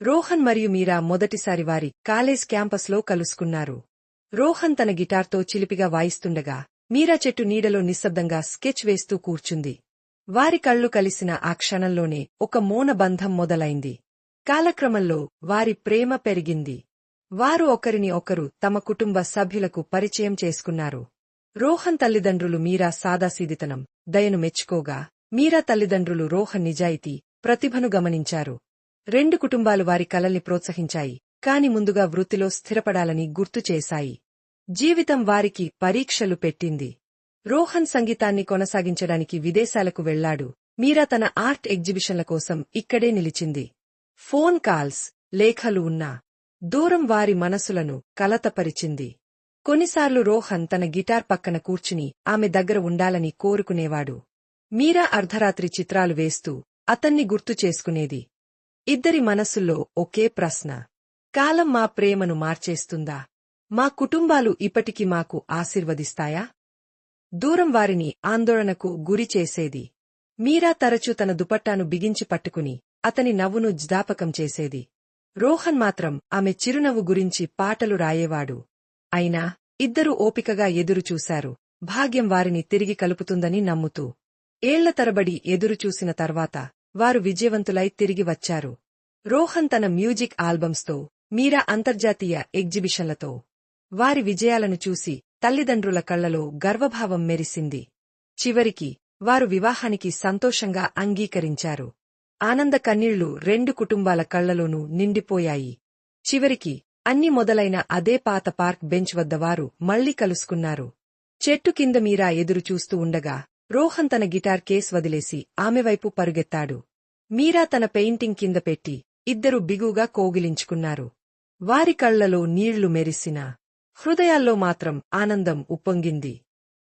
రోహన్ మరియు మీరా మొదటిసారి వారి కాలేజ్ క్యాంపస్లో కలుసుకున్నారు. రోహన్ తన గిటార్తో చిలిపిగా వాయిస్తుండగా మీరా చెట్టు నీడలో నిశ్శబ్దంగా స్కెచ్ వేస్తూ కూర్చుంది. వారి కళ్ళు కలిసిన ఆ క్షణంలోనే ఒక మౌన బంధం మొదలైంది. కాలక్రమంలో వారి ప్రేమ పెరిగింది. వారు ఒకరిని ఒకరు తమ కుటుంబ సభ్యులకు పరిచయం చేసుకున్నారు. రోహన్ తల్లిదండ్రులు మీరా సాదాసీదితనం, దయను మెచ్చుకోగా, మీరా తల్లిదండ్రులు రోహన్ నిజాయితీ, ప్రతిభను గమనించారు. రెండు కుటుంబాలు వారి కలల్ని ప్రోత్సహించాయి, కాని ముందుగా వృత్తిలో స్థిరపడాలని గుర్తు చేశాయి. జీవితం వారికి పరీక్షలు పెట్టింది. రోహన్ సంగీతాన్ని కొనసాగించడానికి విదేశాలకు వెళ్లాడు. మీరా తన ఆర్ట్ ఎగ్జిబిషన్ల కోసం ఇక్కడే నిలిచింది. ఫోన్ కాల్స్, లేఖలు ఉన్నా దూరం వారి మనసులను కలతపరిచింది. కొన్నిసార్లు రోహన్ తన గిటార్ పక్కన కూర్చుని ఆమె దగ్గర ఉండాలని కోరుకునేవాడు. మీరా అర్ధరాత్రి చిత్రాలు వేస్తూ అతన్ని గుర్తు చేసుకునేది. ఇద్దరి మనసుల్లో ఒకే ప్రశ్న: కాలం మా ప్రేమను మార్చేస్తుందా? మా కుటుంబాలు ఇప్పటికి మాకు ఆశీర్వదిస్తాయా? దూరం వారిని ఆందోళనకు గురి చేసేది. మీరా తరచూ తన దుపట్టాను బిగించి పట్టుకుని అతని నవ్వును జ్ఞాపకం చేసేది. రోహన్ మాత్రం ఆమె చిరునవ్వు గురించి పాటలు రాయేవాడు. అయినా ఇద్దరూ ఓపికగా ఎదురుచూశారు, భాగ్యం వారిని తిరిగి కలుపుతుందని నమ్ముతూ. ఏళ్ల తరబడి ఎదురుచూసిన తర్వాత వారు విజయవంతులై తిరిగి వచ్చారు. రోహన్ తన మ్యూజిక్ ఆల్బమ్స్తో, మీరా అంతర్జాతీయ ఎగ్జిబిషన్లతో. వారి విజయాలను చూసి తల్లిదండ్రుల కళ్లలో గర్వభావం మెరిసింది. చివరికి వారు వివాహానికి సంతోషంగా అంగీకరించారు. ఆనంద కన్నీళ్లు రెండు కుటుంబాల కళ్లలోనూ నిండిపోయాయి. చివరికి అన్ని మొదలైన అదే పాత పార్క్ బెంచ్ వద్ద వారు మళ్లీ కలుసుకున్నారు. చెట్టు కింద మీరా ఎదురు చూస్తూ ఉండగా రోహన్ తన గిటార్ కేస్ వదిలేసి ఆమెవైపు పరుగెత్తాడు. మీరా తన పెయింటింగ్ కింద పెట్టి ఇద్దరు బిగుగా కోగిలించుకున్నారు. వారి కళ్లలో నీళ్లు మెరిసినా హృదయాల్లో మాత్రం ఆనందం ఉప్పొంగింది.